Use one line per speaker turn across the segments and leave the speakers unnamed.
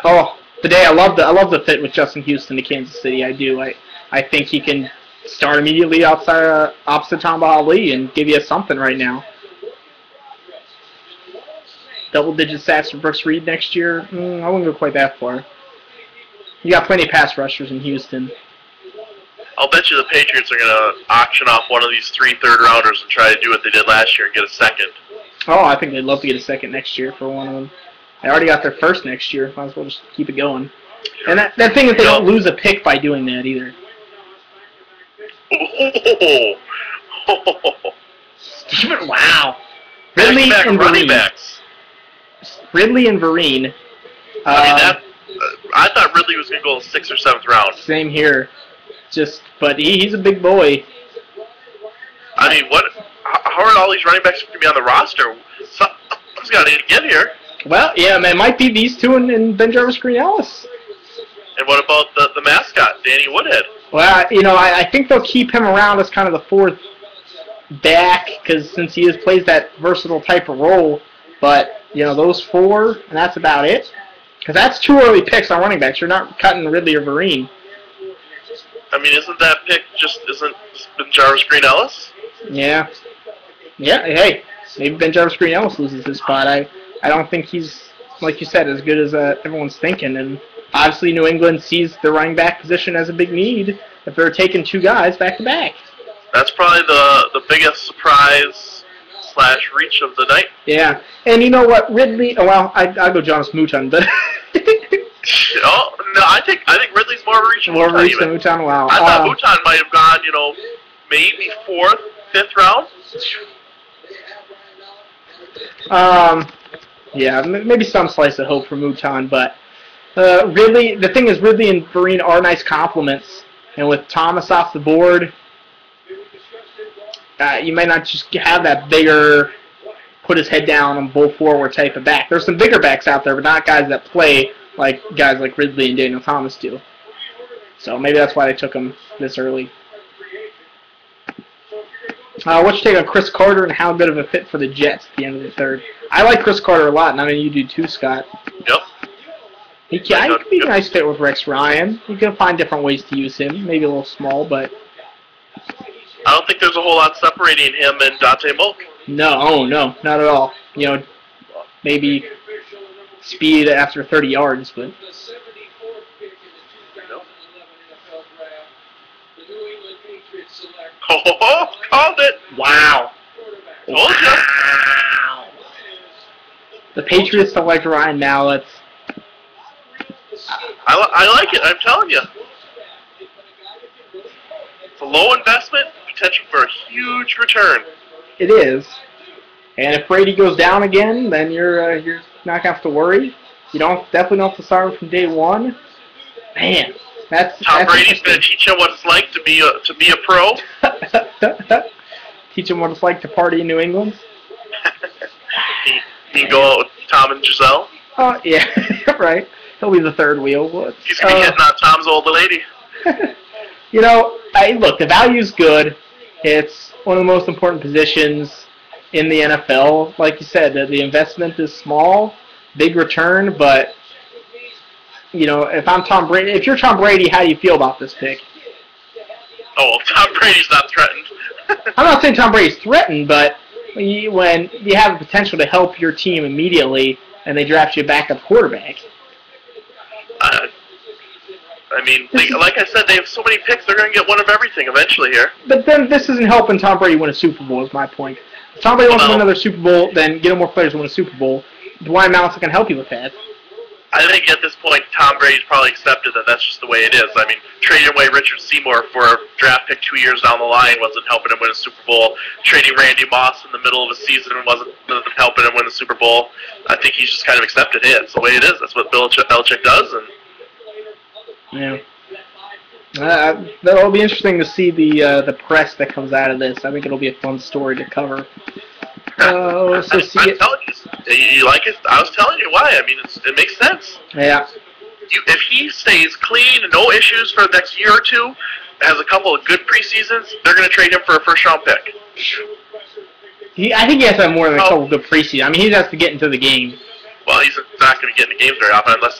Oh, today I love the fit with Justin Houston to Kansas City. I do. I think he can start immediately outside opposite Tamba Ali and give you something right now. Double-digit stats for Brooks Reed next year. I wouldn't go quite that far. You got plenty of pass rushers in Houston.
I'll bet you the Patriots are going to auction off one of these 3 third-rounders and try to do what they did last year and get a second.
Oh, I think they'd love to get a second next year for one of them. They already got their first next year. Might as well just keep it going. And that thing is they don't lose a pick by doing that either. Steven, wow. Ridley and Vereen. Ridley and Vereen.
I thought Ridley was going to go 6th or 7th round.
Same here. But he's a big boy.
I mean, how are all these running backs going to be on the roster? Someone's got to get here.
Well, yeah, man, it might be these two and BenJarvus Green-Ellis.
And what about the mascot, Danny Woodhead?
Well, I think they'll keep him around as kind of the 4th back, because since he plays that versatile type of role. But, those 4, and that's about it. Because that's 2 early picks on running backs. You're not cutting Ridley or Vereen.
I mean, isn't BenJarvus Green-Ellis?
Yeah. Yeah, hey, maybe BenJarvus Green-Ellis loses his spot. I don't think he's, like you said, as good as everyone's thinking. And obviously New England sees the running back position as a big need if they're taking 2 guys back-to-back.
That's probably the biggest surprise / reach of the night.
Yeah. And you know what, Ridley, I'll go Jonas Mouton, but...
Oh, no, I think Ridley's more reach than Mouton.
More reach than Mouton, wow.
I thought Mouton might have gone, maybe 4th, 5th round.
Yeah, maybe some slice of hope for Mouton, but Ridley, the thing is, Ridley and Vereen are nice compliments, and with Thomas off the board, you may not just have that bigger, put his head down and bull forward type of back. There's some bigger backs out there, but not guys that play like guys like Ridley and Daniel Thomas do. So maybe that's why they took him this early. What's your take on Chris Carter and how good of a fit for the Jets at the end of the 3rd? I like Chris Carter a lot, and I mean you do too, Scott.
Yep.
He could be a nice fit with Rex Ryan. You can find different ways to use him. Maybe a little small, but...
I don't think there's a whole lot separating him and Dante Moak.
No, not at all. Maybe speed after 30 yards, but...
Oh, called it!
Wow.
Told you.
Wow. The Patriots select Ryan Mallett.
I like it, I'm telling you. It's a low investment, potential for a huge return.
It is. And if Brady goes down again, then you're not going to have to worry. You definitely don't have to start from day one. Man,
Tom Brady's going to teach him what it's like to be a pro.
Teach him what it's like to party in New England.
He can go out with Tom and Giselle.
Oh yeah, right. He'll be the 3rd wheel.
He's going to be hitting on Tom's old lady.
Look, the value's good. It's one of the most important positions in the NFL. Like you said, the investment is small, big return, but if I'm Tom Brady, if you're Tom Brady, how do you feel about this pick?
Oh, Tom Brady's not threatened.
I'm not saying Tom Brady's threatened, but when you have the potential to help your team immediately and they draft you a backup quarterback.
Like I said, they have so many picks, they're going to get one of everything eventually here.
But then this isn't helping Tom Brady win a Super Bowl, is my point. If Tom Brady wants to win another Super Bowl, then get him more players to win a Super Bowl. Dwayne Mallett's going to help you with that.
I think at this point, Tom Brady's probably accepted that that's just the way it is. I mean, trading away Richard Seymour for a draft pick 2 years down the line wasn't helping him win a Super Bowl. Trading Randy Moss in the middle of the season wasn't helping him win the Super Bowl. I think he's just kind of accepted it. It's the way it is. That's what Belichick does. And
yeah. That'll be interesting to see the press that comes out of this. I think it'll be a fun story to cover. I'm telling
you like it. I was telling you why. I mean, it makes sense.
Yeah.
If he stays clean, no issues for the next year or two, has a couple of good preseasons, they're going to trade him for a first-round pick.
I think he has to have more than a couple of good preseasons. I mean, he has to get into the game.
Well, he's not going to get into games very often unless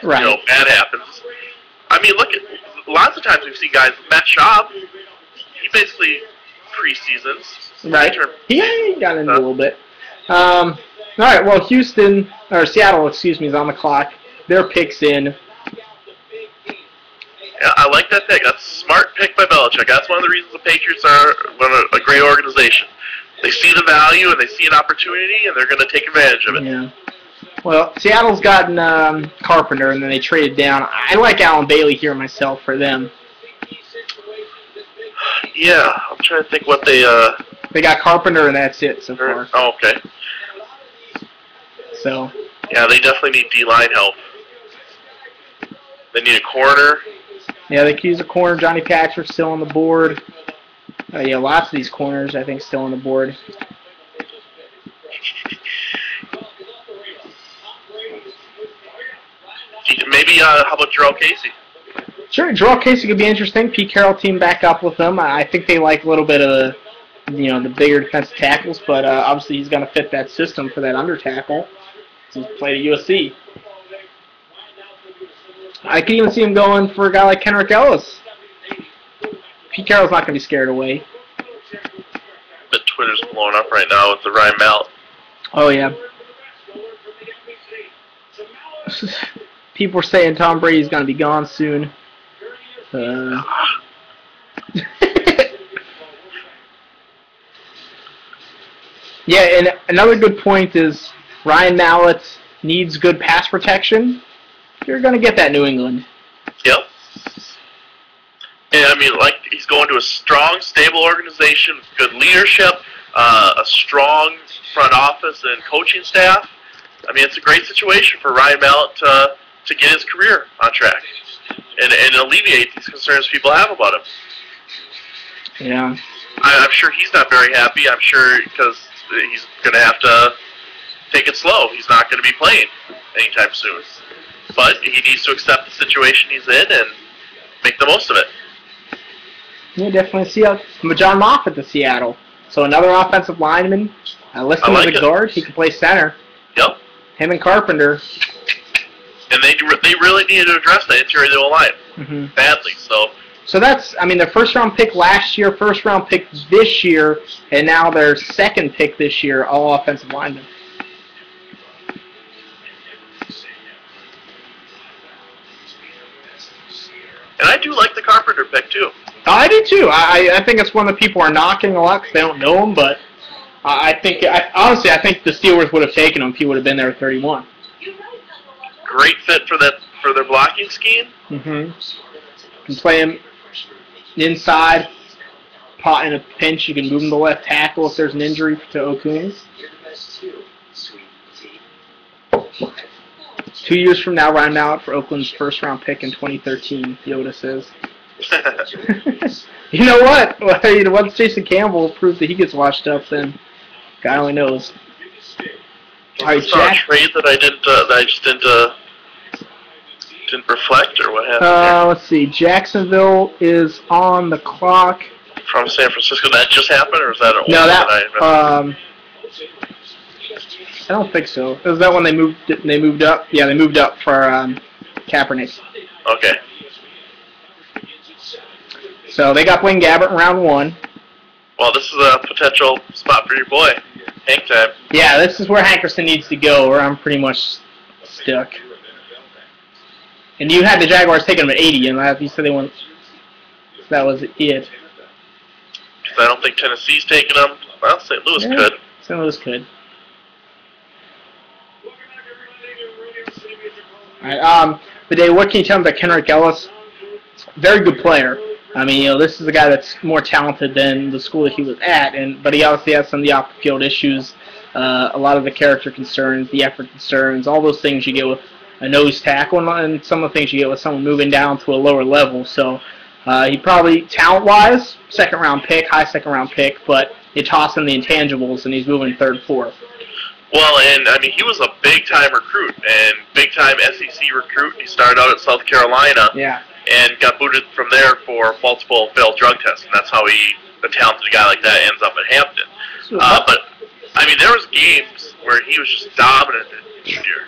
Right.
Bad happens. I mean, look at lots of times we've seen guys. Matt Schaub, he basically preseasons.
Right. He got in a little bit. All right. Well, Seattle, excuse me, is on the clock. Their pick's in.
Yeah, I like that pick. That's a smart pick by Belichick. That's one of the reasons the Patriots are a great organization. They see the value and they see an opportunity, and they're going to take advantage of it.
Yeah. Well, Seattle's gotten Carpenter, and then they traded down. I like Alan Bailey here myself for them.
Yeah, I'm trying to think what they...
They got Carpenter, and that's it so far.
Oh, okay.
So...
Yeah, they definitely need D-line help. They need a corner.
Yeah, they could use a corner. Johnny Patrick's still on the board. Yeah, lots of these corners, I think, still on the board.
Maybe, how about Jarrell Casey?
Sure, Jarrell Casey could be interesting. Pete Carroll team back up with them. I think they like a little bit of the bigger defensive tackles, but obviously he's going to fit that system for that under tackle. He's played at USC. I could even see him going for a guy like Kenrick Ellis. Pete Carroll's not going to be scared away.
The Twitter's blowing up right now with the Ryan Mallett.
Oh, yeah. People are saying Tom Brady's going to be gone soon. Yeah, and another good point is Ryan Mallett needs good pass protection. You're going to get that in New England.
Yep. And I mean, like, he's going to a strong, stable organization with good leadership, a strong front office and coaching staff. I mean, it's a great situation for Ryan Mallett to get his career on track and alleviate these concerns people have about him.
Yeah.
I'm sure he's not very happy. I'm sure because he's going to have to take it slow. He's not going to be playing anytime soon. But he needs to accept the situation he's in and make the most of it.
Yeah, definitely see John Moffitt to Seattle. So another offensive lineman. List him as a guard. He can play center.
Yep.
Him and Carpenter.
And they really needed to address that interior line badly. So
that's, I mean, their first-round pick last year, first-round pick this year, and now their second pick this year, all offensive linemen.
And I do like the Carpenter pick, too.
I do, too. I think it's one that people are knocking a lot because they don't know him, but honestly, I think the Steelers would have taken him if he would have been there at 31.
Great fit for their blocking scheme.
Mm-hmm. Can play him inside, pot in a pinch. You can move him to left tackle if there's an injury to Okung. 2 years from now, Ryan Mallett for Oakland's first-round pick in 2013, Yoda says. You know what? Once Jason Campbell proves that he gets washed up, then God only knows.
All right, Jack. A trade that I just didn't reflect, or what happened?
Let's see. Jacksonville is on the clock.
From San Francisco, that just happened, or is that an old
no? That
I
don't think so. Was that when they moved up? Yeah, they moved up for Kaepernick.
Okay.
So they got Blaine Gabbert in round 1.
Well, this is a potential spot for your boy, Hank time.
Yeah, this is where Hankerson needs to go, or I'm pretty much stuck. And you had the Jaguars taking him at 80, and you said they went. That was it.
Because I don't think Tennessee's taking him. Well, St. Louis could.
St. Louis could. All right. But what can you tell me about Kenrick Ellis? Very good player. I mean, this is a guy that's more talented than the school that he was at, but he obviously has some of the off-the-field issues, a lot of the character concerns, the effort concerns, all those things you get with a nose tackle, and some of the things you get with someone moving down to a lower level. So he probably, talent-wise, second-round pick, high second-round pick, but you toss him the intangibles, and he's moving third, fourth.
Well, and, I mean, he was a big-time recruit, and big-time SEC recruit. He started out at South Carolina.
Yeah.
And got booted from there for multiple failed drug tests, and that's how a talented guy like that ends up at Hampton. But, I mean, there was games where he was just dominant this year.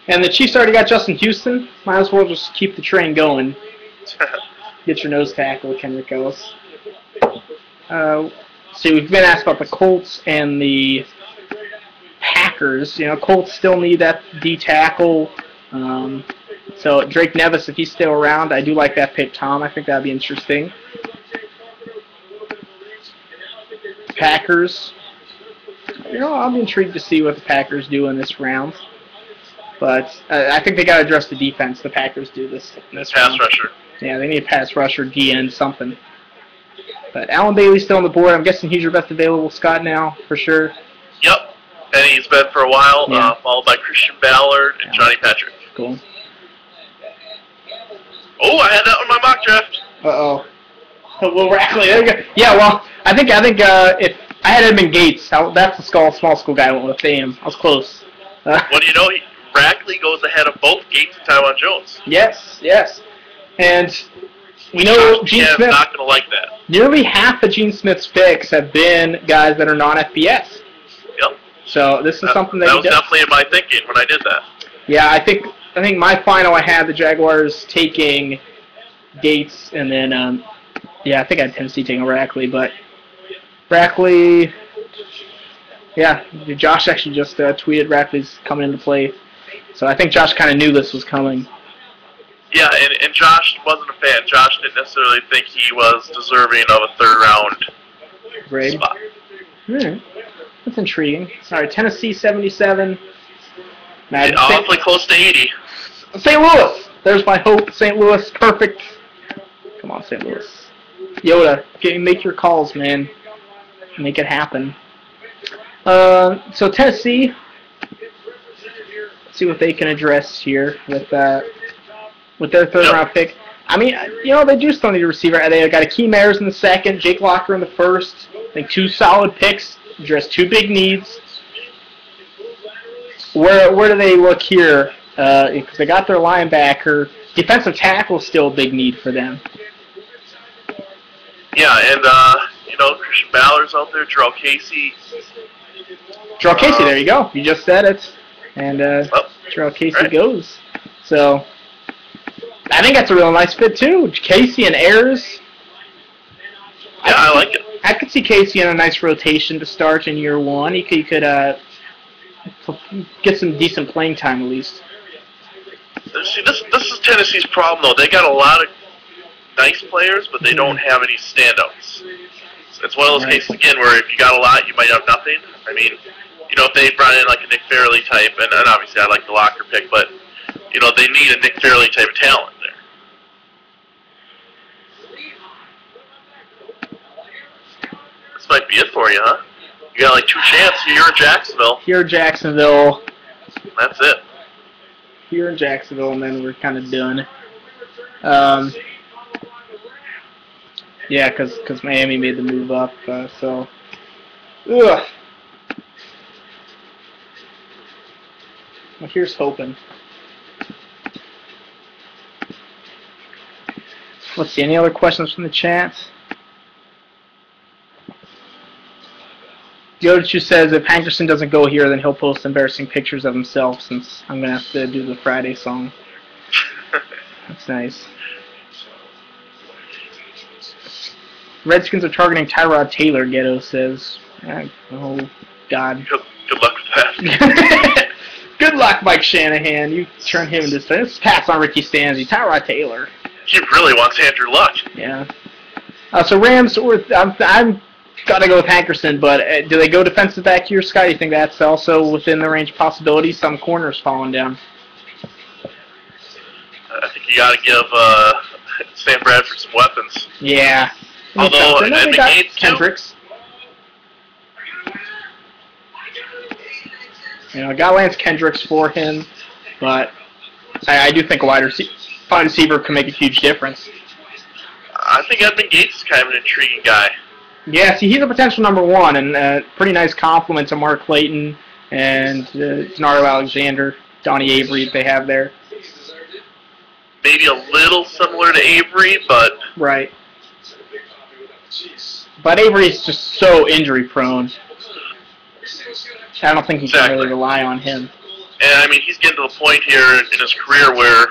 And the Chiefs already got Justin Houston. Might as well just keep the train going. Get your nose tackle, Kendrick Ellis. See, we've been asked about the Colts and the Packers. You know, Colts still need that D tackle. So Drake Nevis, if he's still around, I do like that pick, Tom. I think that'd be interesting. Packers. You know, I'll be intrigued to see what the Packers do in this round. But I think they got to address the defense. The Packers do this
Pass
round.
rusher.
Yeah, they need a pass rusher, DN, something. But Alan Bailey's still on the board. I'm guessing he's your best available Scott now, for sure.
Yep. And he's been for a while, followed by Christian Ballard and Johnny Patrick.
Cool.
Oh, I had that on my mock draft.
Uh-oh. Will Rackley, there you go. Yeah, well, I think if I had Edmund Gates, that's the small school guy I went with. Damn, I was close.
Well, you know, Rackley goes ahead of both Gates and Tywan Jones.
Yes. And we know Gene Smith.
Not going to like that.
Nearly half of Gene Smith's picks have been guys that are non-FBS.
Yep.
So this is something that
was definitely in my thinking when I did that.
Yeah, I think my final I had the Jaguars taking Gates, and then I think I had Tennessee taking Rackley, but Rackley. Yeah, Josh actually just tweeted Rackley's coming into play. So I think Josh kind of knew this was coming.
Yeah, and Josh wasn't a fan. Josh didn't necessarily think he was deserving of a third-round spot.
That's intriguing. All right, Tennessee 77.
Awfully close to 80.
St. Louis. There's my hope. St. Louis, perfect. Come on, St. Louis. Yoda, make your calls, man. Make it happen. So Tennessee. Let's see what they can address here with their third-round pick. I mean, you know, they do still need a receiver. They got Akeem Ayers in the second, Jake Locker in the first. I think two solid picks, address two big needs. Where do they look here? Because they got their linebacker. Defensive tackle is still a big need for them.
Yeah, and, you know, Christian Ballard's out there, Jarrell Casey.
Jarrell Casey, there you go. You just said it. And Jarrell Casey goes. So I think that's a real nice fit, too. Casey and Ayers.
Yeah, I like it.
I could see Casey in a nice rotation to start in year one. He could get some decent playing time at least.
See, this is Tennessee's problem, though. They got a lot of nice players, but they don't have any standouts. It's one of those cases, again, where if you got a lot, you might have nothing. I mean, you know, if they brought in like a Nick Fairley type, and obviously I like the Locker pick, but, you know, they need a Nick Fairley type of talent there. This might be it for you, huh? You got like two chances. Here in Jacksonville.
Here in Jacksonville.
That's it.
Here in Jacksonville, and then we're kind of done. Yeah, because Miami made the move up, so. Ugh. Well, here's hoping. Let's see, any other questions from the chat? Yodachu says if Hankerson doesn't go here, then he'll post embarrassing pictures of himself since I'm going to have to do the Friday song. That's nice. Redskins are targeting Tyrod Taylor, Ghetto says. Oh, God.
Good luck with that.
Good luck, Mike Shanahan. You turn him into this. Pass on Ricky Stanzi. Tyrod Taylor.
He really wants Andrew Luck.
Yeah. So Rams, I'm gotta go with Hankerson, but do they go defensive back here, Scott? You think that's also within the range of possibility? Some corners falling down.
I think you gotta give Sam Bradford some weapons.
Yeah.
Although,
and they got Kendricks. You know, I got Lance Kendricks for him, but I do think a wide receiver can make a huge difference.
I think Edmund Gates is kind of an intriguing guy.
Yeah, see, he's a potential number one, and pretty nice compliment to Mark Clayton and Gennaro Alexander, Donnie Avery they have there.
Maybe a little similar to Avery, but...
Right. But Avery's just so injury-prone. I don't think you can really rely on him.
And I mean, he's getting to the point here in his career where